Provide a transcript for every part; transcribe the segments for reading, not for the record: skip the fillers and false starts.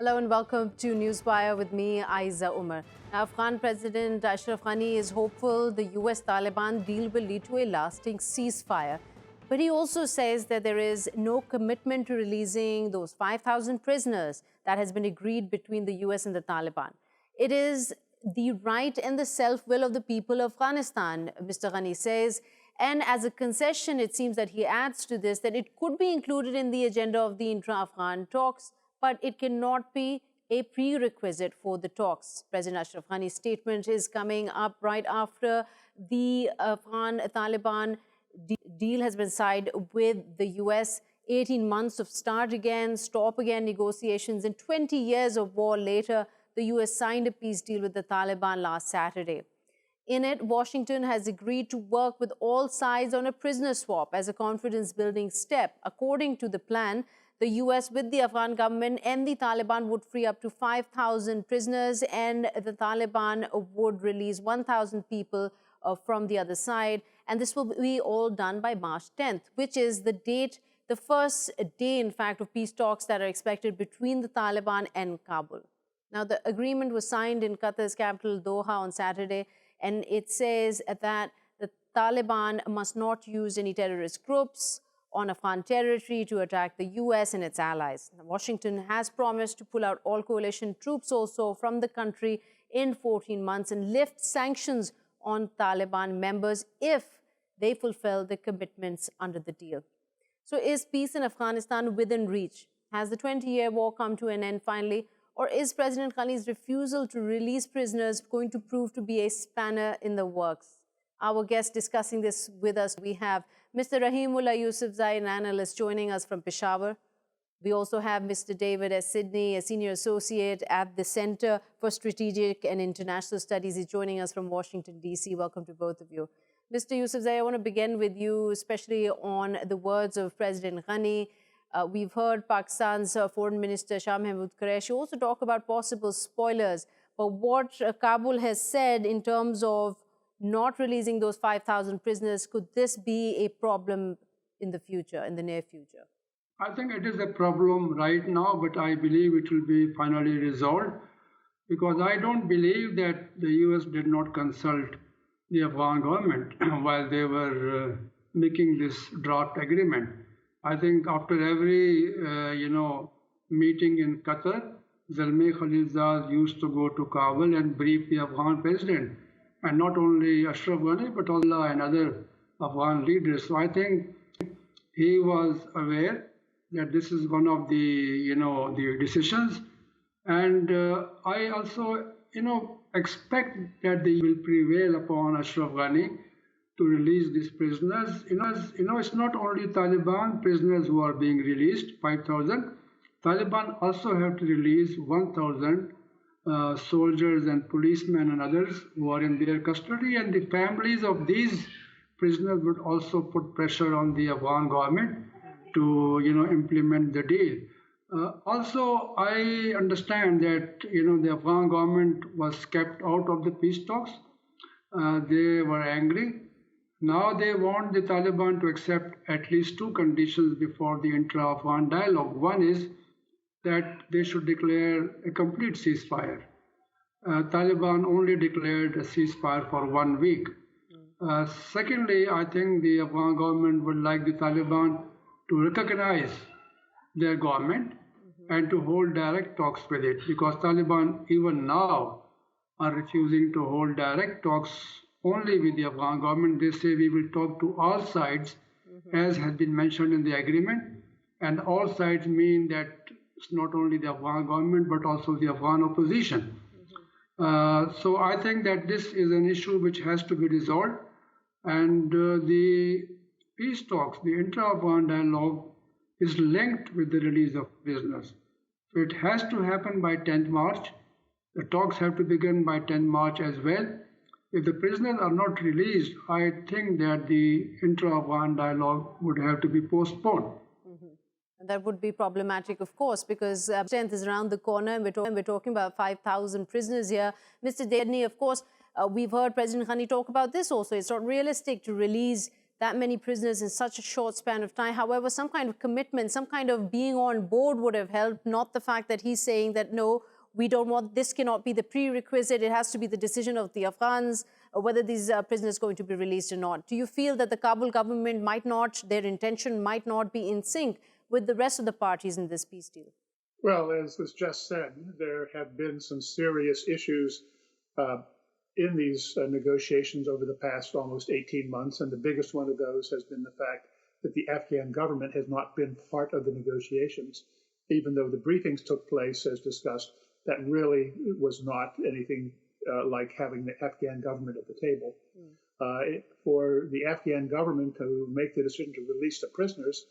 Hello and welcome to Newswire with me, Ayza Omar. Now, Afghan President Ashraf Ghani is hopeful the US-Taliban deal will lead to a lasting ceasefire. But he also says that there is no commitment to releasing those 5,000 prisoners that has been agreed between the US and the Taliban. It is the right and the self-will of the people of Afghanistan, Mr. Ghani says. And as a concession, it seems that he adds to this that it could be included in the agenda of the intra-Afghan talks, but it cannot be a prerequisite for the talks. President Ashraf Ghani's statement is coming up right after the Afghan-Taliban deal has been signed with the US. 18 months of start again, stop again negotiations, and 20 years of war later, the US signed a peace deal with the Taliban last Saturday. In it, Washington has agreed to work with all sides on a prisoner swap as a confidence-building step. According to the plan, the US with the Afghan government and the Taliban would free up to 5,000 prisoners, and the Taliban would release 1,000 people from the other side. And this will be all done by March 10th, which is the date, the first day, in fact, of peace talks that are expected between the Taliban and Kabul. Now, the agreement was signed in Qatar's capital, Doha, on Saturday, and it says that the Taliban must not use any terrorist groups on Afghan territory to attack the US and its allies. Now, Washington has promised to pull out all coalition troops also from the country in 14 months and lift sanctions on Taliban members if they fulfill the commitments under the deal. So is peace in Afghanistan within reach? Has the 20-year war come to an end finally? Or is President Ghani's refusal to release prisoners going to prove to be a spanner in the works? Our guest discussing this with us, we have Mr. Rahimullah Yusufzai, an analyst, joining us from Peshawar. We also have Mr. David S. Sedney, a senior associate at the Center for Strategic and International Studies. He's joining us from Washington, D.C. Welcome to both of you. Mr. Yusufzai, I want to begin with you, especially on the words of President Ghani. We've heard Pakistan's Foreign Minister Shah Mahmood Qureshi also talk about possible spoilers. But what Kabul has said in terms of not releasing those 5,000 prisoners, could this be a problem in the future, in the near future? I think it is a problem right now, but I believe it will be finally resolved, because I don't believe that the US did not consult the Afghan government while they were making this draft agreement. I think after every, meeting in Qatar, Zalmay Khalilzad used to go to Kabul and brief the Afghan president, and not only Ashraf Ghani, but Allah and other Afghan leaders. So I think he was aware that this is one of the, the decisions. And I also, expect that they will prevail upon Ashraf Ghani to release these prisoners. It's not only Taliban prisoners who are being released, 5,000. Taliban also have to release 1,000 soldiers and policemen and others who are in their custody, and the families of these prisoners would also put pressure on the Afghan government to implement the deal. Also, I understand that the Afghan government was kept out of the peace talks. They were angry. Now they want the Taliban to accept at least two conditions before the intra-Afghan dialogue. One is that they should declare a complete ceasefire. Taliban only declared a ceasefire for 1 week. Secondly, I think the Afghan government would like the Taliban to recognize their government and to hold direct talks with it, because Taliban even now are refusing to hold direct talks only with the Afghan government. They say we will talk to all sides, as has been mentioned in the agreement, and all sides mean that it's not only the Afghan government but also the Afghan opposition. So I think that this is an issue which has to be resolved, and the peace talks, the intra-Afghan dialogue, is linked with the release of prisoners. So it has to happen by 10th March. The talks have to begin by 10th March as well. If the prisoners are not released, I think that the intra-Afghan dialogue would have to be postponed. And that would be problematic, of course, because 10th is around the corner, and we're talking about 5,000 prisoners here. Mr. Sedney, of course, we've heard President Ghani talk about this also. It's not realistic to release that many prisoners in such a short span of time. However, some kind of commitment, some kind of being on board would have helped, not the fact that he's saying that, no, we don't want, this cannot be the prerequisite. It has to be the decision of the Afghans, whether these prisoners are going to be released or not. Do you feel that the Kabul government might not, their intention might not be in sync with the rest of the parties in this peace deal? Well, as was just said, there have been some serious issues in these negotiations over the past almost 18 months, and the biggest one of those has been the fact that the Afghan government has not been part of the negotiations. Even though the briefings took place, as discussed, that really was not anything like having the Afghan government at the table. For the Afghan government to make the decision to release the prisoners,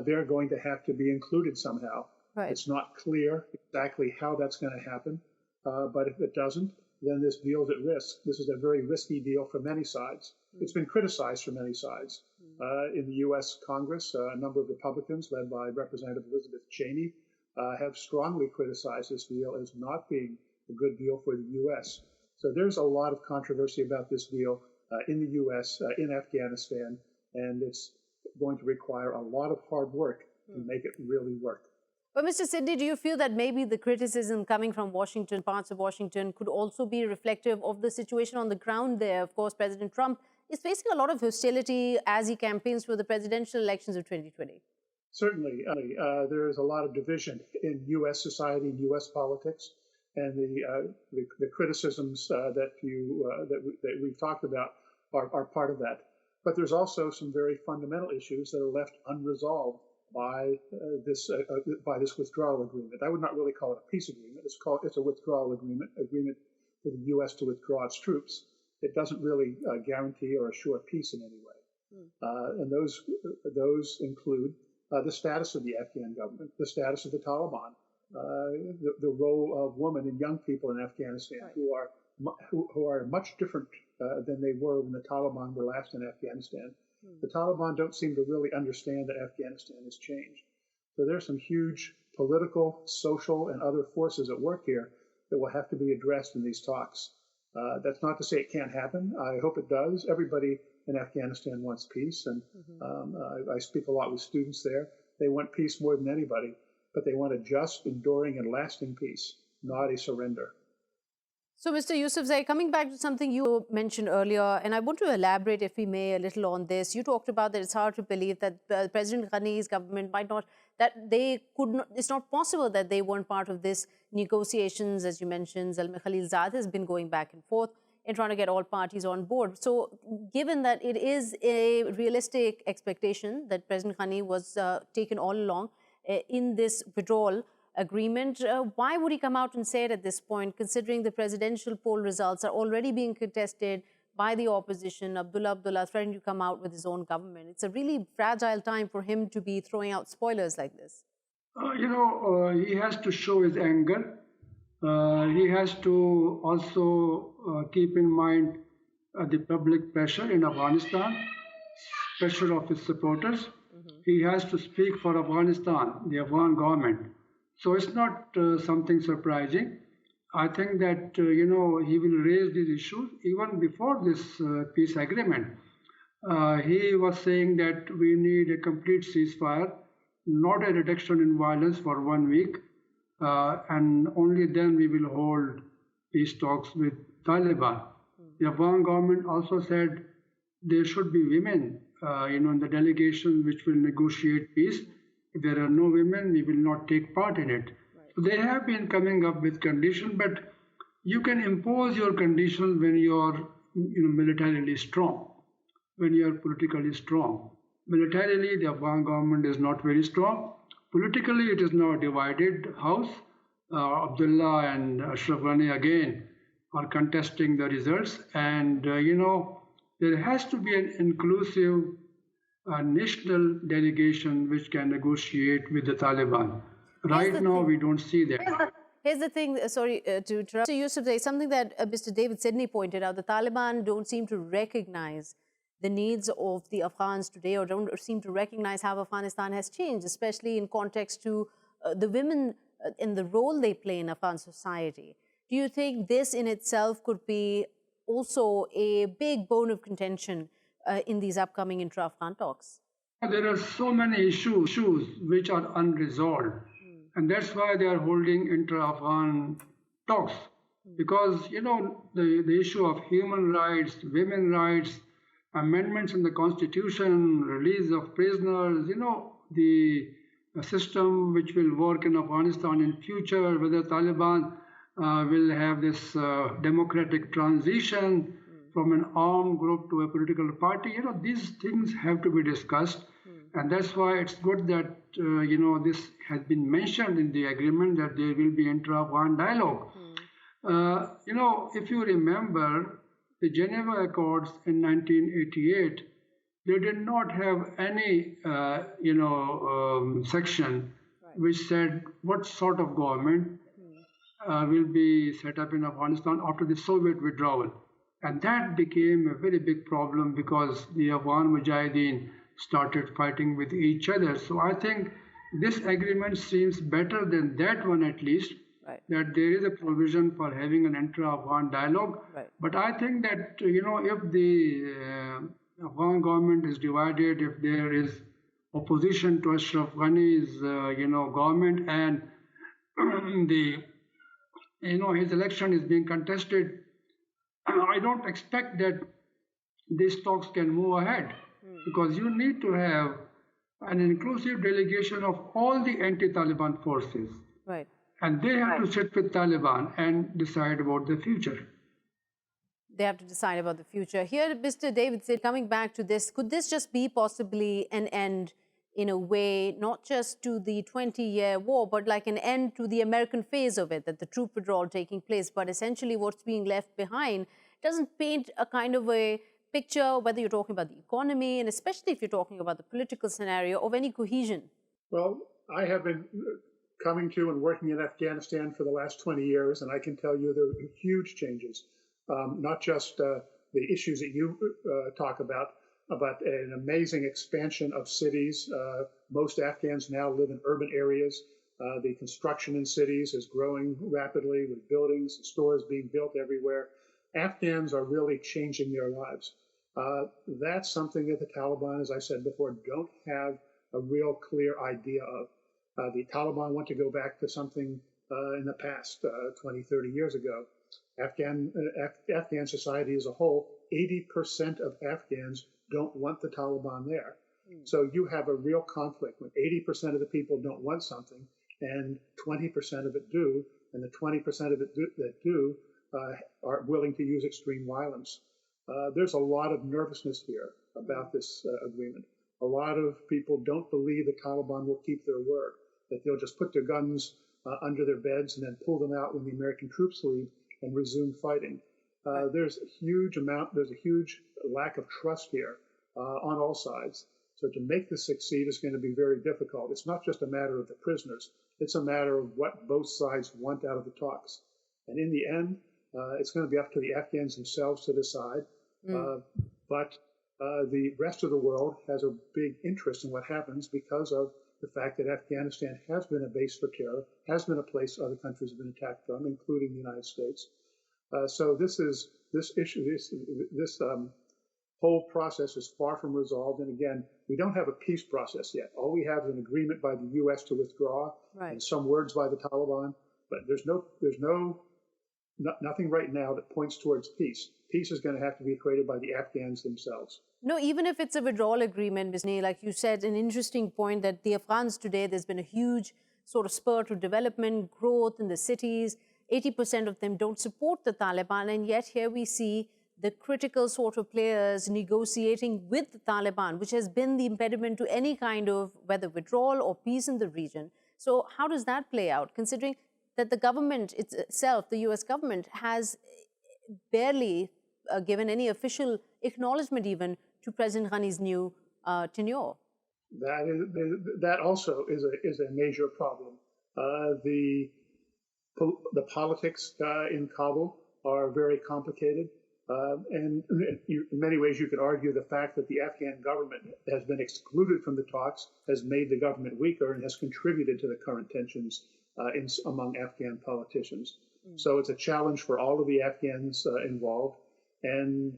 they're going to have to be included somehow. Right. It's not clear exactly how that's going to happen, but if it doesn't, then this deal's at risk. This is a very risky deal for many sides. It's been criticized from many sides. In the U.S. Congress, a number of Republicans, led by Representative Elizabeth Cheney, have strongly criticized this deal as not being a good deal for the U.S. So there's a lot of controversy about this deal in the U.S., in Afghanistan, and it's going to require a lot of hard work to make it really work. But Mr. Sedney, do you feel that maybe the criticism coming from Washington, parts of Washington, could also be reflective of the situation on the ground there? Of course, President Trump is facing a lot of hostility as he campaigns for the presidential elections of 2020. Certainly, there is a lot of division in U.S. society and U.S. politics, and the criticisms that we've talked about are part of that. But there's also some very fundamental issues that are left unresolved by this withdrawal agreement. I would not really call it a peace agreement. It's a withdrawal agreement for the U.S. to withdraw its troops. It doesn't really guarantee or assure peace in any way. And those include the status of the Afghan government, the status of the Taliban, the role of women and young people in Afghanistan, who are much different than they were when the Taliban were last in Afghanistan. The Taliban don't seem to really understand that Afghanistan has changed. So there's some huge political, social, and other forces at work here that will have to be addressed in these talks. That's not to say it can't happen. I hope it does. Everybody in Afghanistan wants peace, and I speak a lot with students there. They want peace more than anybody, but they want a just, enduring, and lasting peace, not a surrender. So, Mr. Yusufzai, coming back to something you mentioned earlier, and I want to elaborate, if we may, a little on this. You talked about that it's hard to believe that President Ghani's government might not, that they could not, it's not possible that they weren't part of this negotiations. As you mentioned, Zalmi Khalilzad has been going back and forth and trying to get all parties on board. So, given that it is a realistic expectation that President Ghani was taken all along in this withdrawal agreement, why would he come out and say it at this point, considering the presidential poll results are already being contested by the opposition? Abdullah threatening to come out with his own government. It's a really fragile time for him to be throwing out spoilers like this. He has to show his anger. He has to also keep in mind the public pressure in Afghanistan, pressure of his supporters. He has to speak for Afghanistan, the Afghan government. So it's not something surprising. I think that, he will raise these issues even before this peace agreement. He was saying that we need a complete ceasefire, not a reduction in violence for 1 week, and only then we will hold peace talks with Taliban. The Afghan government also said there should be women, in the delegation which will negotiate peace. If there are no women, we will not take part in it. So they have been coming up with conditions, but you can impose your conditions when you are militarily strong, when you are politically strong. Militarily, the Afghan government is not very strong. Politically, it is now a divided house. Abdullah and Ashraf Ghani again are contesting the results, and there has to be an inclusive national delegation which can negotiate with the Taliban. Right now, we don't see that. Here's the thing, sorry to interrupt. So Yusufzai, something that Mr. David Sedney pointed out, the Taliban don't seem to recognize the needs of the Afghans today, or don't seem to recognize how Afghanistan has changed, especially in context to the women in the role they play in Afghan society. Do you think this in itself could be also a big bone of contention in these upcoming intra-Afghan talks? There are so many issues which are unresolved, and that's why they are holding intra-Afghan talks. Because the issue of human rights, women rights, amendments in the constitution, release of prisoners, the system which will work in Afghanistan in future, whether Taliban will have this democratic transition from an armed group to a political party. These things have to be discussed. And that's why it's good that, this has been mentioned in the agreement that there will be intra-Afghan dialogue. If you remember the Geneva Accords in 1988, they did not have any, section which said what sort of government will be set up in Afghanistan after the Soviet withdrawal. And that became a very big problem because the Afghan Mujahideen started fighting with each other. So I think this agreement seems better than that one, at least, that there is a provision for having an intra-Afghan dialogue. But I think that, if the Afghan government is divided, if there is opposition to Ashraf Ghani's, government, and his election is being contested, I don't expect that these talks can move ahead, because you need to have an inclusive delegation of all the anti-Taliban forces. And they have to sit with Taliban and decide about the future. They have to decide about the future. Here, Mr. David said, coming back to this, could this just be possibly an end, in a way, not just to the 20-year war, but like an end to the American phase of it, that the troop withdrawal taking place, but essentially what's being left behind doesn't paint a kind of a picture, whether you're talking about the economy, and especially if you're talking about the political scenario, of any cohesion? Well, I have been coming to and working in Afghanistan for the last 20 years, and I can tell you there are huge changes, not just the issues that you talk about, but an amazing expansion of cities. Most Afghans now live in urban areas. The construction in cities is growing rapidly, with buildings and stores being built everywhere. Afghans are really changing their lives. That's something that the Taliban, as I said before, don't have a real clear idea of. The Taliban want to go back to something in the past, 20, 30 years ago. Afghan society as a whole, 80% of Afghans don't want the Taliban there. So you have a real conflict when 80% of the people don't want something and 20% of it do, and the 20% of it that do are willing to use extreme violence. There's a lot of nervousness here about this agreement. A lot of people don't believe the Taliban will keep their word, that they'll just put their guns under their beds and then pull them out when the American troops leave and resume fighting. There's a huge lack of trust here on all sides. So to make this succeed is going to be very difficult. It's not just a matter of the prisoners. It's a matter of what both sides want out of the talks. And in the end, it's going to be up to the Afghans themselves to decide. But the rest of the world has a big interest in what happens because of the fact that Afghanistan has been a base for terror, has been a place other countries have been attacked from, including the United States. So this whole process is far from resolved. And again, we don't have a peace process yet. All we have is an agreement by the U.S. to withdraw and some words by the Taliban. But there's nothing right now that points towards peace. Peace is going to have to be created by the Afghans themselves. No, even if it's a withdrawal agreement, Ms. Ney, like you said, an interesting point that the Afghans today, there's been a huge sort of spur to development, growth in the cities. 80% of them don't support the Taliban, and yet here we see the critical sort of players negotiating with the Taliban, which has been the impediment to any kind of whether withdrawal or peace in the region. So how does that play out, considering that the government itself, the US government, has barely given any official acknowledgement even to President Ghani's new tenure? That also is a major problem. The politics in Kabul are very complicated. And in many ways, you could argue the fact that the Afghan government has been excluded from the talks has made the government weaker and has contributed to the current tensions among Afghan politicians. So it's a challenge for all of the Afghans involved. And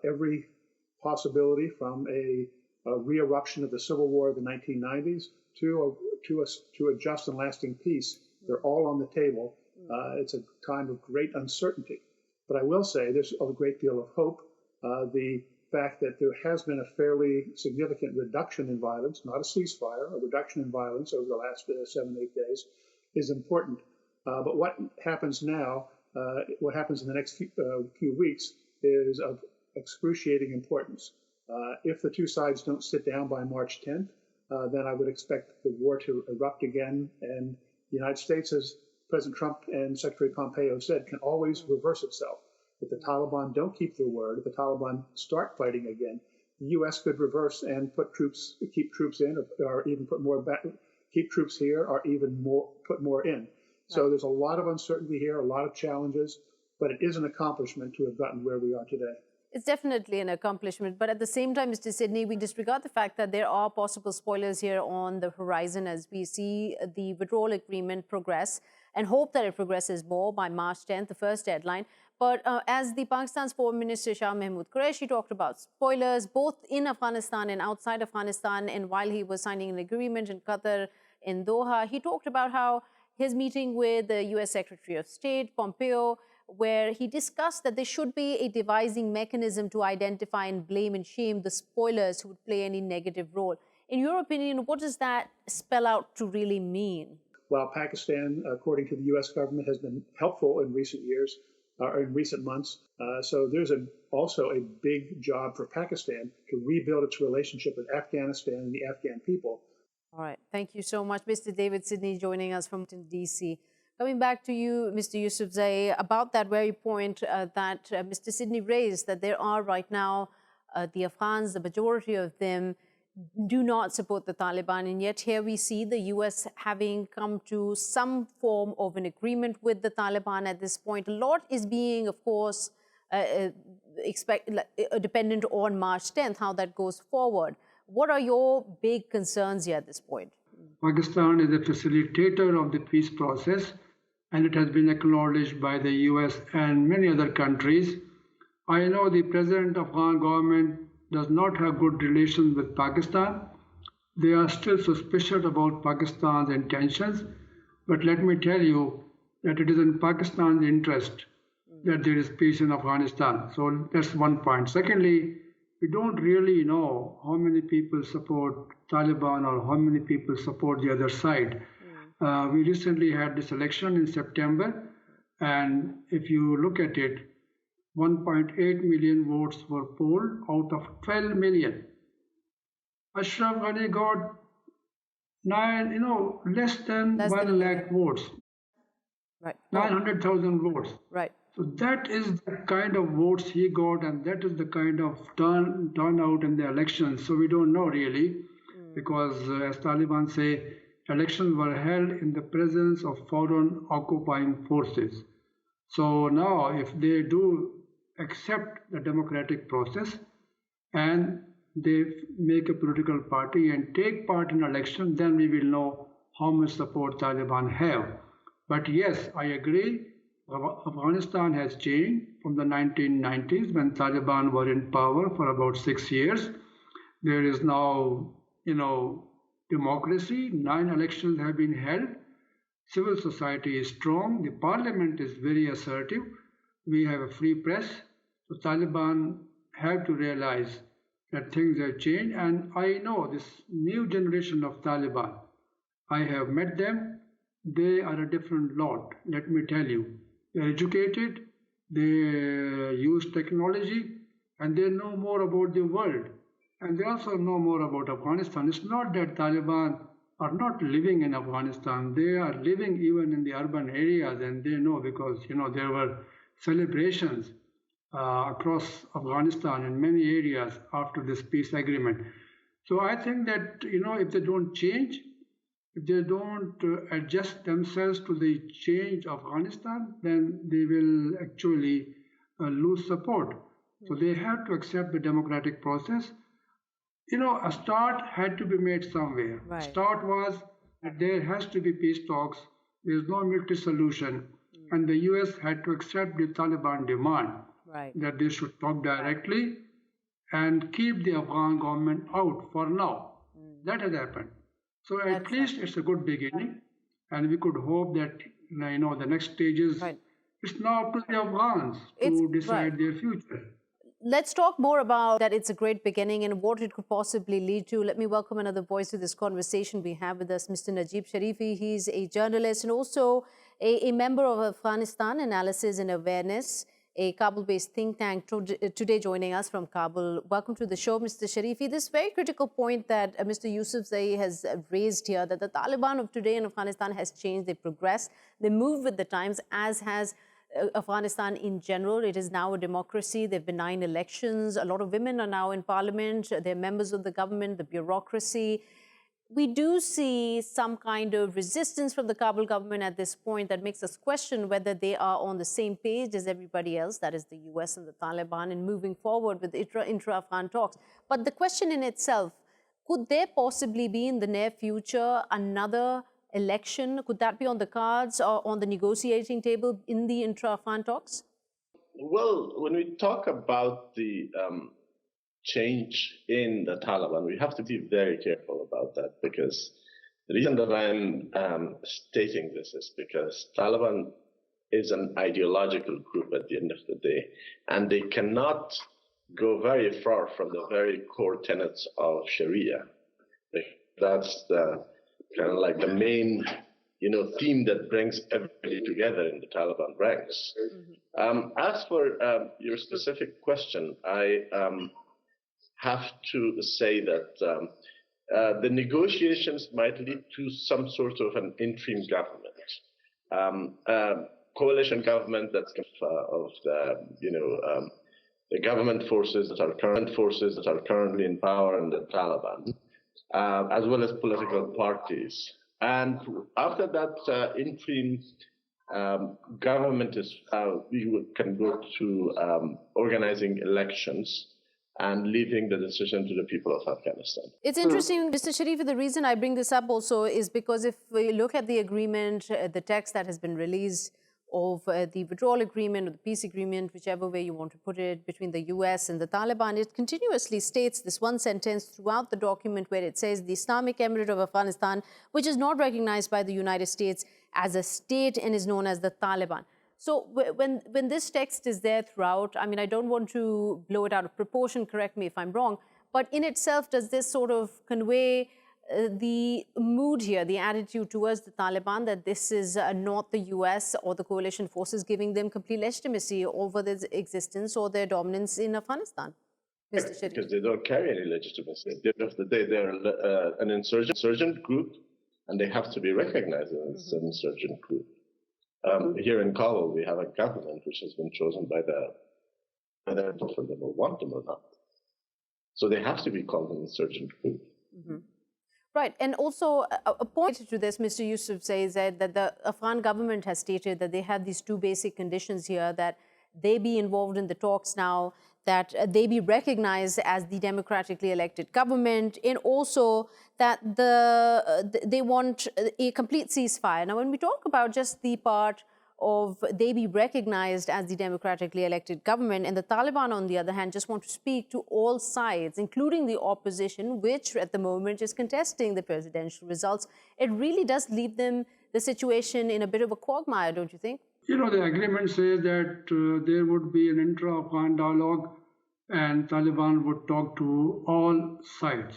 every possibility from a re-eruption of the civil war of the 1990s to a just and lasting peace. They're all on the table. It's a time of great uncertainty. But I will say there's a great deal of hope. The fact that there has been a fairly significant reduction in violence, not a ceasefire, a reduction in violence over the last 7-8 days is important. But what happens now, what happens in the next few weeks is of excruciating importance. If the two sides don't sit down by March 10th, then I would expect the war to erupt again. And the United States, as President Trump and Secretary Pompeo said, can always reverse itself. If the Taliban don't keep their word, if the Taliban start fighting again, the U.S. could reverse and keep troops in, or even put more back, keep troops here, or even put more in. So there's a lot of uncertainty here, a lot of challenges, but it is an accomplishment to have gotten where we are today. It's definitely an accomplishment. But at the same time, Mr. Sedney, we disregard the fact that there are possible spoilers here on the horizon as we see the withdrawal agreement progress and hope that it progresses more by March 10th, the first deadline. But as the Pakistan's Foreign Minister Shah Mahmood Qureshi talked about spoilers, both in Afghanistan and outside Afghanistan, and while he was signing an agreement in Qatar, in Doha, he talked about how his meeting with the U.S. Secretary of State, Pompeo, where he discussed that there should be a devising mechanism to identify and blame and shame the spoilers who would play any negative role. In your opinion, what does that spell out to really mean? Well, Pakistan, according to the U.S. government, has been helpful in recent years, or in recent months. So there's also a big job for Pakistan to rebuild its relationship with Afghanistan and the Afghan people. All right. Thank you so much, Mr. David Sedney, joining us from D.C. Coming back to you, Mr. Yusufzai, about that very point that Mr. Sedney raised, that there are right now the Afghans, the majority of them do not support the Taliban, and yet here we see the U.S. having come to some form of an agreement with the Taliban at this point. A lot is being, of course, dependent on March 10th, how that goes forward. What are your big concerns here at this point? Pakistan is a facilitator of the peace process, and it has been acknowledged by the US and many other countries. I know the present Afghan government does not have good relations with Pakistan. They are still suspicious about Pakistan's intentions, but let me tell you that it is in Pakistan's interest that there is peace in Afghanistan. So that's one point. Secondly, we don't really know how many people support Taliban or how many people support the other side. We recently had this election in September, and if you look at it, 1.8 million votes were polled out of 12 million. Ashraf Ghani got less than 1 lakh votes. Right. 900,000 votes. Right. So that is the kind of votes he got, and that is the kind of turnout in the elections. So we don't know really, because as Taliban say, elections were held in the presence of foreign occupying forces. So now if they do accept the democratic process and they make a political party and take part in election, then we will know how much support Taliban have. But yes, I agree, Afghanistan has changed from the 1990s when Taliban were in power for about 6 years. There is now, democracy. 9 elections have been held. Civil society is strong. The parliament is very assertive. We have a free press. So Taliban have to realize that things have changed. And I know this new generation of Taliban, I have met them. They are a different lot, let me tell you. They're educated, they use technology, and they know more about the world. And they also know more about Afghanistan. It's not that Taliban are not living in Afghanistan. They are living even in the urban areas, and they know because, there were celebrations across Afghanistan in many areas after this peace agreement. So I think that, if they don't change, if they don't adjust themselves to the change of Afghanistan, then they will actually lose support. So they have to accept the democratic process. A start had to be made somewhere. Right. Start was that there has to be peace talks. There is no military solution. And the US had to accept the Taliban demand that they should talk directly and keep the Afghan government out for now. That has happened. So at least it's a good beginning, and we could hope that the next stages. Right. It's now up to the Afghans to decide their future. Let's talk more about that. It's a great beginning and what it could possibly lead to. Let me welcome another voice to this conversation. We have with us Mr. Najib Sharifi. He's a journalist and also a member of Afghanistan Analysis and Awareness, a Kabul-based think tank, today joining us from Kabul. Welcome to the show, Mr. Sharifi. This very critical point that Mr. Yusufzai has raised here, that the Taliban of today in Afghanistan has changed, they progressed, they move with the times, as has Afghanistan in general. It is now a democracy. There have been 9 elections. A lot of women are now in parliament. They're members of the government, the bureaucracy. We do see some kind of resistance from the Kabul government at this point that makes us question whether they are on the same page as everybody else, that is the US and the Taliban, in moving forward with intra-Afghan talks. But the question in itself, could there possibly be in the near future another election? Could that be on the cards or on the negotiating table in the intra-Afghan talks? Well, when we talk about the change in the Taliban, we have to be very careful about that, because the reason that I'm stating this is because Taliban is an ideological group at the end of the day, and they cannot go very far from the very core tenets of Sharia. That's the kind of like the main, theme that brings everybody together in the Taliban ranks. As for your specific question, I have to say that the negotiations might lead to some sort of an interim government, coalition government that's of the government forces that are currently in power in the Taliban, as well as political parties. And after that interim government is, we can go to organizing elections and leaving the decision to the people of Afghanistan. It's interesting, Mr. Sharifi, the reason I bring this up also is because if we look at the agreement, the text that has been released of the withdrawal agreement or the peace agreement, whichever way you want to put it, between the US and the Taliban, it continuously states this one sentence throughout the document where it says the Islamic Emirate of Afghanistan, which is not recognized by the United States as a state and is known as the Taliban. So when this text is there throughout, I mean, I don't want to blow it out of proportion, correct me if I'm wrong, but in itself, does this sort of convey the mood here, the attitude towards the Taliban, that this is not the US or the coalition forces giving them complete legitimacy over their existence or their dominance in Afghanistan? Mr. Sharifi. Because they don't carry any legitimacy. At the end of the day, they're an insurgent group, and they have to be recognized as an insurgent group. Here in Kabul, we have a government which has been chosen by whether for them or want them or not. So they have to be called an insurgent group. Right. And also a point to this, Mr. Yusufzai, is that the Afghan government has stated that they have these 2 basic conditions here, that they be involved in the talks now, that they be recognized as the democratically elected government, and also that they want a complete ceasefire. Now, when we talk about just the part of they be recognized as the democratically elected government, and the Taliban, on the other hand, just want to speak to all sides, including the opposition, which at the moment is contesting the presidential results, it really does leave them, the situation, in a bit of a quagmire, don't you think? The agreement says that there would be an intra-Afghan dialogue and Taliban would talk to all sides,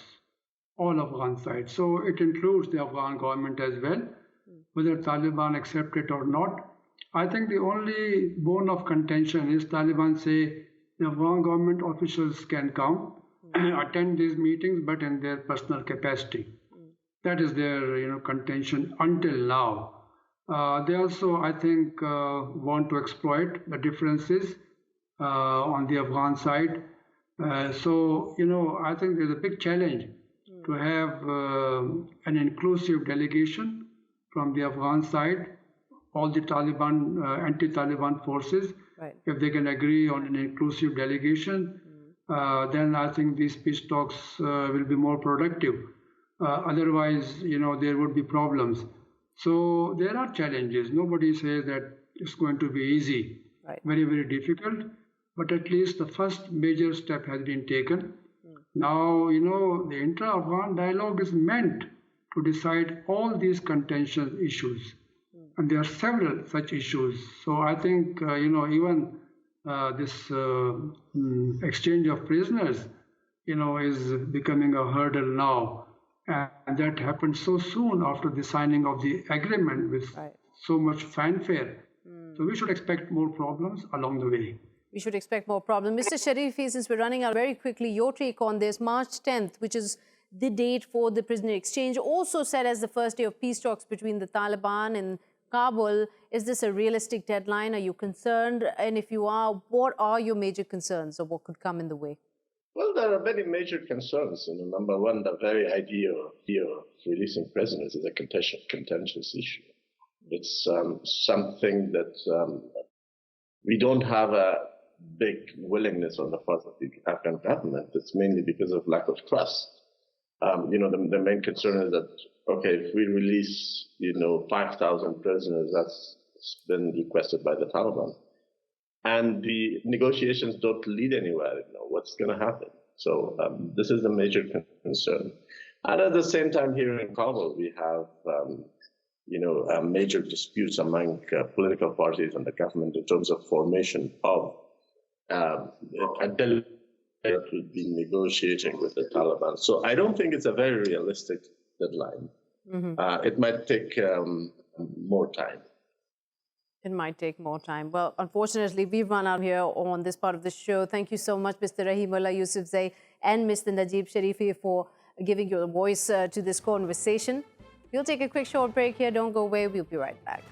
all Afghan sides. So it includes the Afghan government as well, whether Taliban accept it or not. I think the only bone of contention is Taliban say the Afghan government officials can come, attend these meetings, but in their personal capacity. That is their contention until now. They also, I think, want to exploit the differences on the Afghan side. So, I think there's a big challenge to have an inclusive delegation from the Afghan side, all the Taliban, anti-Taliban forces. Right. If they can agree on an inclusive delegation, then I think these peace talks will be more productive. Otherwise, there would be problems. So there are challenges. Nobody says that it's going to be easy. Right. Very, very difficult. but at least the first major step has been taken. Now, the intra-Afghan dialogue is meant to decide all these contentious issues. And there are several such issues. So I think, even this exchange of prisoners, is becoming a hurdle now. And that happened so soon after the signing of the agreement with so much fanfare. So we should expect more problems along the way. We should expect more problems. Mr. Sharifi, since we're running out very quickly, your take on this. March 10th, which is the date for the prisoner exchange, also set as the first day of peace talks between the Taliban and Kabul. Is this a realistic deadline? Are you concerned? And if you are, what are your major concerns or what could come in the way? Well, there are many major concerns. Number one, the very idea of releasing prisoners is a contentious issue. It's something that we don't have a big willingness on the part of the Afghan government. It's mainly because of lack of trust. The main concern is that, okay, if we release, 5,000 prisoners, that's been requested by the Taliban, and the negotiations don't lead anywhere, what's going to happen? So this is a major concern. And at the same time, here in Kabul, we have, major disputes among political parties and the government in terms of formation of a delegation that will be negotiating with the Taliban. So I don't think it's a very realistic deadline. It might take more time. It might take more time. Well, unfortunately, we've run out here on this part of the show. Thank you so much, Mr. Rahimullah Yusufzai and Mr. Najib Sharifi, for giving your voice to this conversation. We'll take a quick short break here. Don't go away. We'll be right back.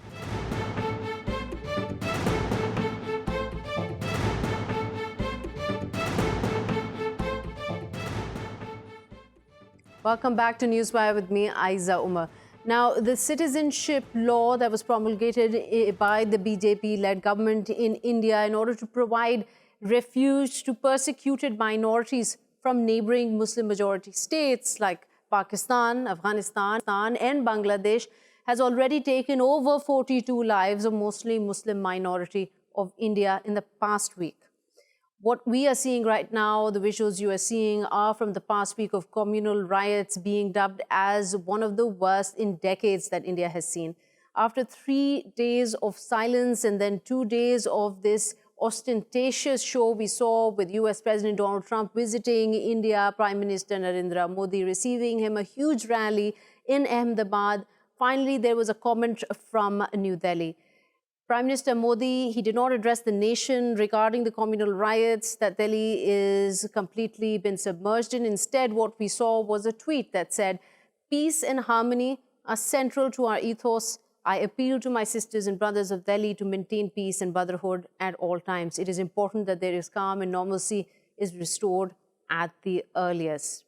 Welcome back to Newswire with me, Ayza Omar. Now, the citizenship law that was promulgated by the BJP-led government in India in order to provide refuge to persecuted minorities from neighboring Muslim-majority states like Pakistan, Afghanistan, and Bangladesh has already taken over 42 lives of mostly Muslim minority of India in the past week. What we are seeing right now, the visuals you are seeing, are from the past week of communal riots being dubbed as one of the worst in decades that India has seen. After 3 days of silence and then 2 days of this ostentatious show we saw with US President Donald Trump visiting India, Prime Minister Narendra Modi receiving him, a huge rally in Ahmedabad. Finally, there was a comment from New Delhi. Prime Minister Modi, he did not address the nation regarding the communal riots that Delhi is completely been submerged in. Instead, what we saw was a tweet that said, "Peace and harmony are central to our ethos. I appeal to my sisters and brothers of Delhi to maintain peace and brotherhood at all times. It is important that there is calm and normalcy is restored at the earliest."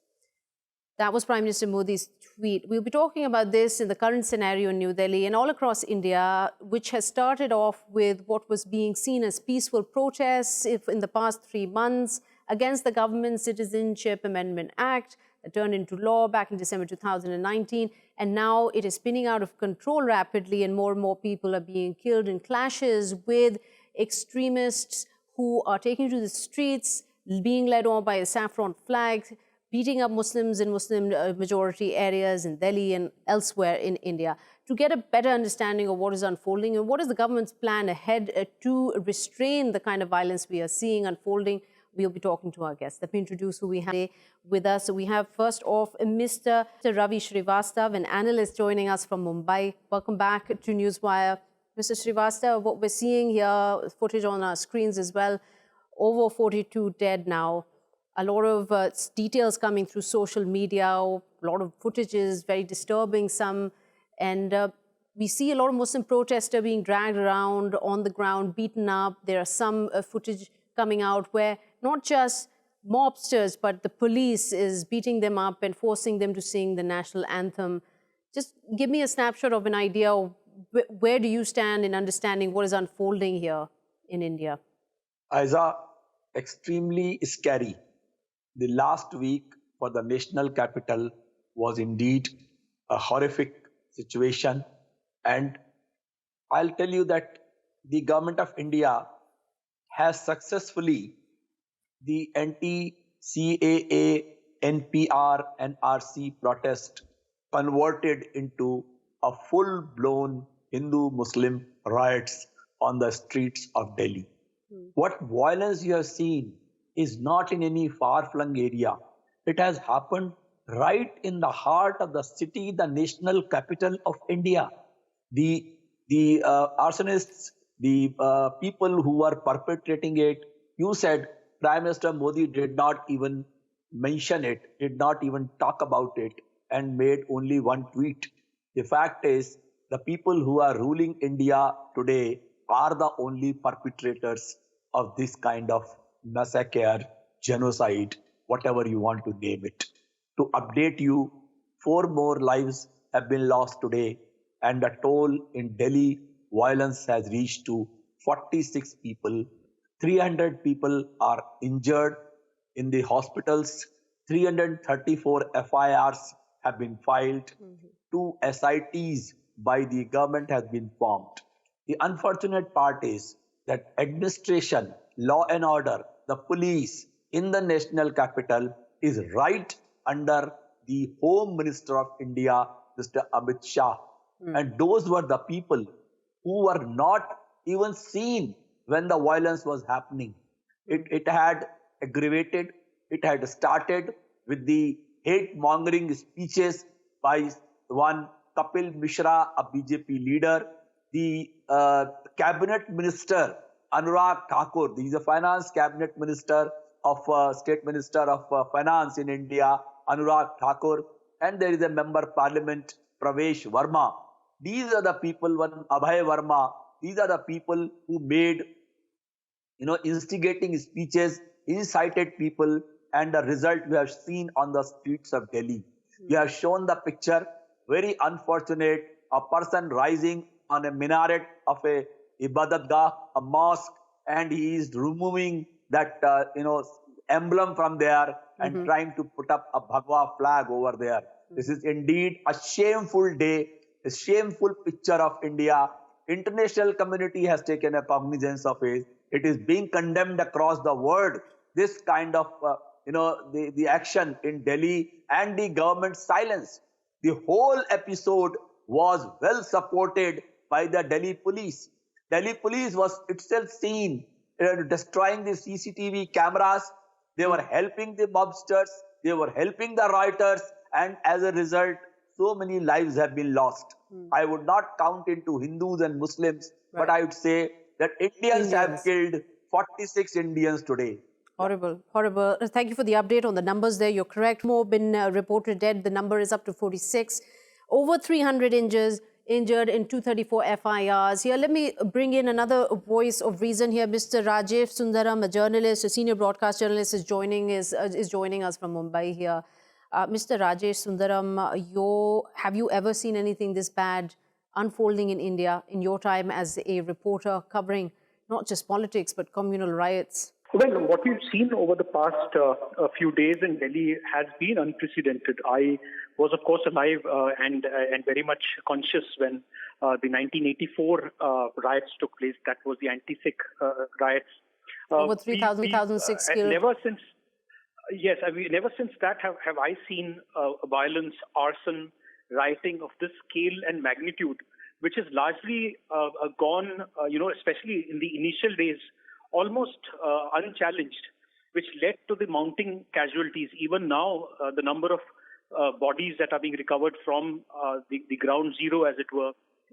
That was Prime Minister Modi's tweet. We'll be talking about this in the current scenario in New Delhi and all across India, which has started off with what was being seen as peaceful protests in the past 3 months against the government's Citizenship Amendment Act that turned into law back in December 2019. And now it is spinning out of control rapidly, and more people are being killed in clashes with extremists who are taking to the streets, being led on by a saffron flag, beating up Muslims in Muslim majority areas in Delhi and elsewhere in India. To get a better understanding of what is unfolding and what is the government's plan ahead to restrain the kind of violence we are seeing unfolding, we'll be talking to our guests. Let me introduce who we have today with us. So we have first off Mr. Ravi Srivastav, an analyst joining us from Mumbai. Welcome back to Newswire. Mr. Srivastav, what we're seeing here, footage on our screens as well, over 42 dead now. A lot of details coming through social media, a lot of footages, very disturbing some. And we see a lot of Muslim protesters being dragged around on the ground, beaten up. There are some footage coming out where not just mobsters, but the police is beating them up and forcing them to sing the national anthem. Just give me a snapshot of an idea of where do you stand in understanding what is unfolding here in India? Ayza, extremely scary. The last week for the national capital was indeed a horrific situation. And I'll tell you that the government of India has successfully the anti-CAA, NPR, NRC protest converted into a full-blown Hindu-Muslim riots on the streets of Delhi. What violence you have seen is not in any far-flung area. It has happened right in the heart of the city, the national capital of India. The arsonists, the people who were perpetrating it, you said Prime Minister Modi did not even mention it, did not even talk about it, and made only one tweet. The fact is, the people who are ruling India today are the only perpetrators of this kind of massacre, genocide, whatever you want to name it. To update you, 4 more lives have been lost today, and the toll in Delhi violence has reached to 46 people. 300 people are injured in the hospitals. 334 FIRs have been filed. 2 SITs by the government has been formed. The unfortunate part is that administration, law and order, the police in the national capital is right under the Home Minister of India, Mr. Amit Shah. And those were the people who were not even seen when the violence was happening. It had aggravated, it had started with the hate-mongering speeches by one Kapil Mishra, a BJP leader, the cabinet minister, Anurag Thakur, he is a finance cabinet minister of state minister of finance in India, Anurag Thakur, and there is a member parliament, Pravesh Verma. These are the people, one Abhay Verma, these are the people who made, instigating speeches, incited people, and the result we have seen on the streets of Delhi. We have shown the picture, very unfortunate, a person rising on a minaret of a ibadatgah, a mosque, and he is removing that, emblem from there and trying to put up a Bhagwa flag over there. This is indeed a shameful day, a shameful picture of India. International community has taken a cognizance of it. It is being condemned across the world. This kind of, the action in Delhi and the government silence. The whole episode was well supported by the Delhi police. Delhi police was itself seen destroying the CCTV cameras. They were helping the mobsters. They were helping the rioters. And as a result, so many lives have been lost. I would not count into Hindus and Muslims, but I would say that Indians have killed 46 Indians today. Horrible, horrible. Thank you for the update on the numbers there. You're correct. More been reported dead. The number is up to 46. Over 300 injured in 234 FIRs. Here, let me bring in another voice of reason here. Mr. Rajesh Sundaram, a journalist, a senior broadcast journalist, is joining us from Mumbai here. Mr. Rajesh Sundaram, have you ever seen anything this bad unfolding in India in your time as a reporter covering not just politics but communal riots? Well, what we've seen over the past few days in Delhi has been unprecedented. I was, of course, alive and very much conscious when the 1984 riots took place. That was the anti-Sikh riots. Over 3,006 killed. Never since, yes, never since that have I seen violence, arson, rioting of this scale and magnitude, which has largely gone, especially in the initial days, almost unchallenged, which led to the mounting casualties. Even now, the number of bodies that are being recovered from the ground zero, as it were,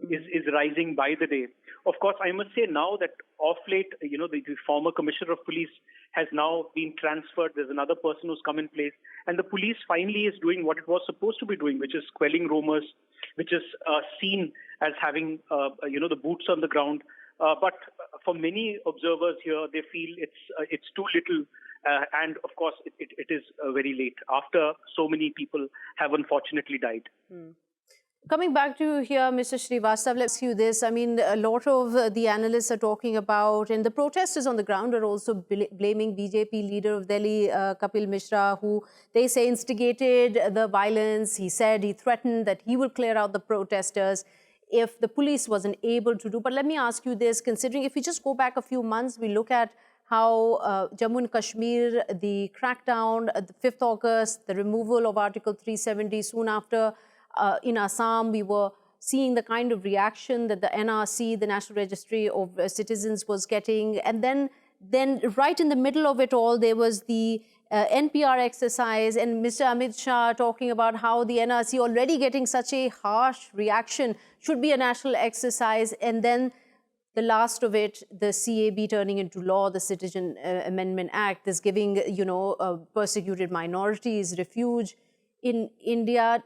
is rising by the day. Of course, I must say now that of late, the former commissioner of police has now been transferred. There's another person who's come in place. And the police finally is doing what it was supposed to be doing, which is quelling rumors, which is seen as having, the boots on the ground. But for many observers here, they feel it's too little. And of course, it is very late after so many people have unfortunately died. Coming back to here, Mr. Srivastav, let's ask you this. I mean, a lot of the analysts are talking about, and the protesters on the ground are also blaming BJP leader of Delhi, Kapil Mishra, who they say instigated the violence. He said he threatened that he will clear out the protesters if the police wasn't able to do. But let me ask you this, considering if we just go back a few months, we look at how Jammu and Kashmir, the crackdown, the 5th August, the removal of Article 370, soon after in Assam, we were seeing the kind of reaction that the NRC, the National Registry of Citizens, was getting. And then right in the middle of it all, there was the NPR exercise and Mr. Amit Shah talking about how the NRC, already getting such a harsh reaction, should be a national exercise. And then the last of it, the CAB turning into law, the Citizen Amendment Act, is giving, persecuted minorities refuge in India.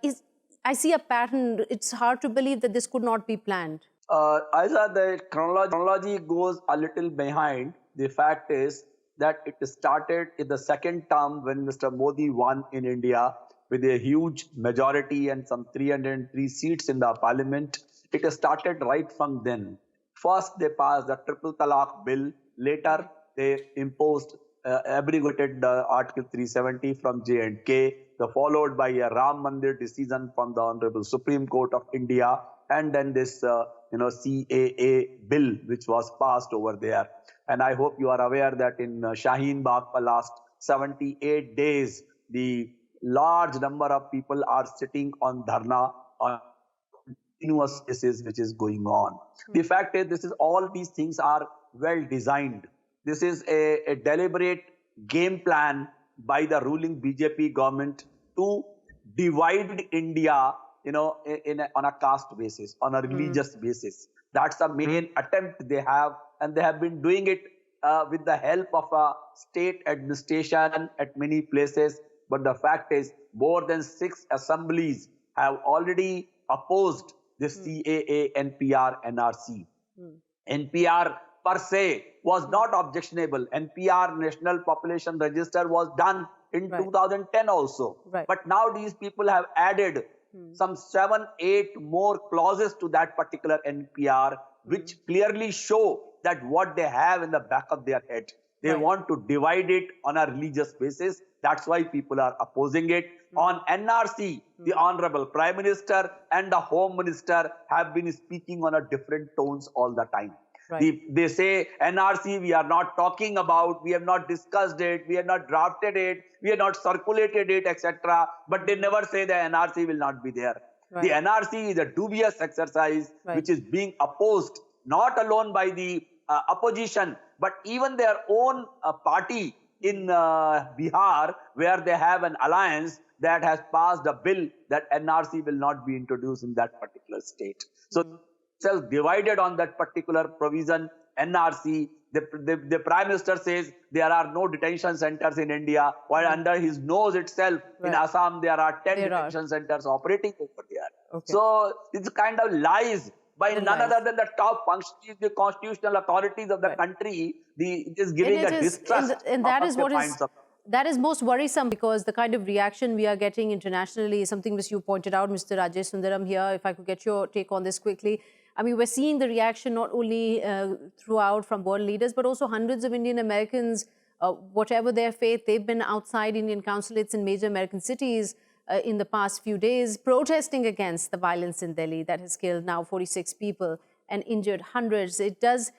I see a pattern. It's hard to believe that this could not be planned. Ayza, the chronology goes a little behind. The fact is that it started in the second term when Mr. Modi won in India with a huge majority and some 303 seats in the parliament. It started right from then. First, they passed the Triple Talaq bill. Later, they imposed, abrogated the Article 370 from J&K, followed by a Ram Mandir decision from the Honorable Supreme Court of India, and then this, CAA bill, which was passed over there. And I hope you are aware that in Shaheen Bagh for last 78 days, the large number of people are sitting on dharna on continuous basis, which is going on. The fact is, all these things are well designed. This is a deliberate game plan by the ruling BJP government to divide India, on a caste basis, on a religious basis. That's the main attempt they have, and they have been doing it with the help of a state administration at many places. But the fact is, more than 6 assemblies have already opposed this CAA, NPR, NRC. NPR per se was not objectionable. NPR, National Population Register, was done in 2010 also. But now these people have added some 7-8 more clauses to that particular NPR, which clearly show that what they have in the back of their head. They want to divide it on a religious basis. That's why people are opposing it. On NRC, the Honorable Prime Minister and the Home Minister have been speaking on a different tones all the time. They say, NRC, we are not talking about, we have not discussed it, we have not drafted it, we have not circulated it, etc. But they never say the NRC will not be there. The NRC is a dubious exercise which is being opposed not alone by the opposition, but even their own party in Bihar, where they have an alliance that has passed a bill that NRC will not be introduced in that particular state. So itself divided on that particular provision. NRC, the Prime Minister says there are no detention centers in India, while under his nose itself in Assam there are 10 detention centers operating over there. So it's kind of lies by none other than the top functionaries, the constitutional authorities of the country. It is giving a distrust. And that is most worrisome, because the kind of reaction we are getting internationally is something which you pointed out, Mr. Rajesh Sundaram here. If I could get your take on this quickly. I mean, we're seeing the reaction not only throughout from world leaders, but also hundreds of Indian Americans, whatever their faith, they've been outside Indian consulates in major American cities in the past few days, protesting against the violence in Delhi that has killed now 46 people and injured hundreds. It does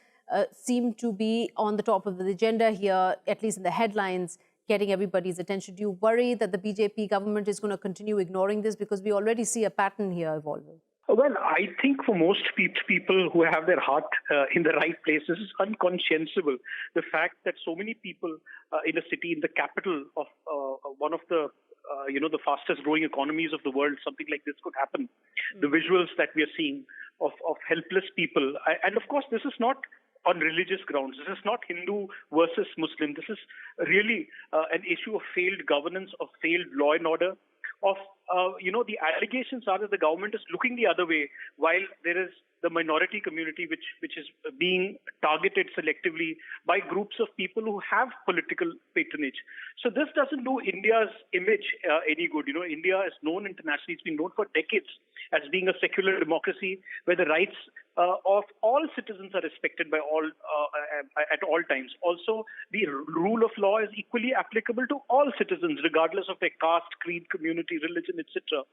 seem to be on the top of the agenda here, at least in the headlines, getting everybody's attention. Do you worry that the BJP government is going to continue ignoring this? Because we already see a pattern here evolving. Well, I think for most people who have their heart in the right place, this is unconscionable. The fact that so many people in a city, in the capital of one of the the fastest growing economies of the world, something like this could happen. The visuals that we are seeing of helpless people. And of course, this is not on religious grounds. This is not Hindu versus Muslim. This is really an issue of failed governance, of failed law and order, of, the allegations are that the government is looking the other way while there is the minority community which is being targeted selectively by groups of people who have political patronage. So this doesn't do India's image any good. India is known internationally, it's been known for decades as being a secular democracy where the rights of all citizens are respected by all at all times. Also, the rule of law is equally applicable to all citizens, regardless of their caste, creed, community, religion, etc.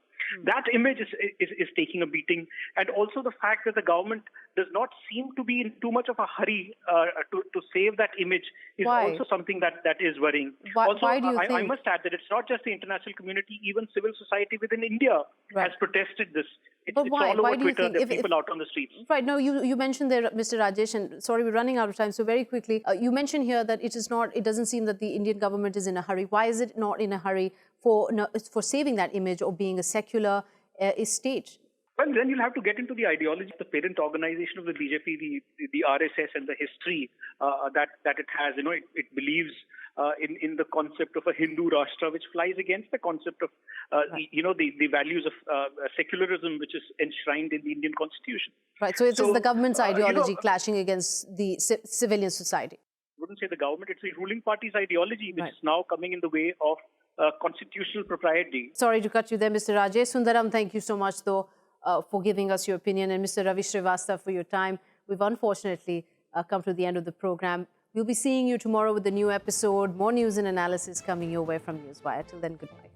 That image is taking a beating, and also the fact that the government does not seem to be in too much of a hurry to save that image is also something that is worrying. Why do you think? I must add that it's not just the international community, even civil society within India has protested this. It's all over Twitter. There are people out on the streets. Right. No, you mentioned there, Mr. Rajesh, and sorry, we're running out of time. So very quickly, you mentioned here that it doesn't seem that the Indian government is in a hurry. Why is it not in a hurry for saving that image of being a secular state? Well, then you'll have to get into the ideology of the parent organization of the BJP, the RSS, and the history that it has. It believes in the concept of a Hindu Rashtra, which flies against the concept of the values of secularism, which is enshrined in the Indian Constitution. Right. So it's the government's ideology clashing against the civilian society. I wouldn't say the government; it's the ruling party's ideology, which is now coming in the way of constitutional propriety. Sorry to cut you there, Mr. Rajesh. Sundaram, thank you so much, though, for giving us your opinion, and Mr. Ravi Srivastav for your time. We've unfortunately come to the end of the program. We'll be seeing you tomorrow with a new episode, more news and analysis coming your way from Newswire. Till then, goodbye.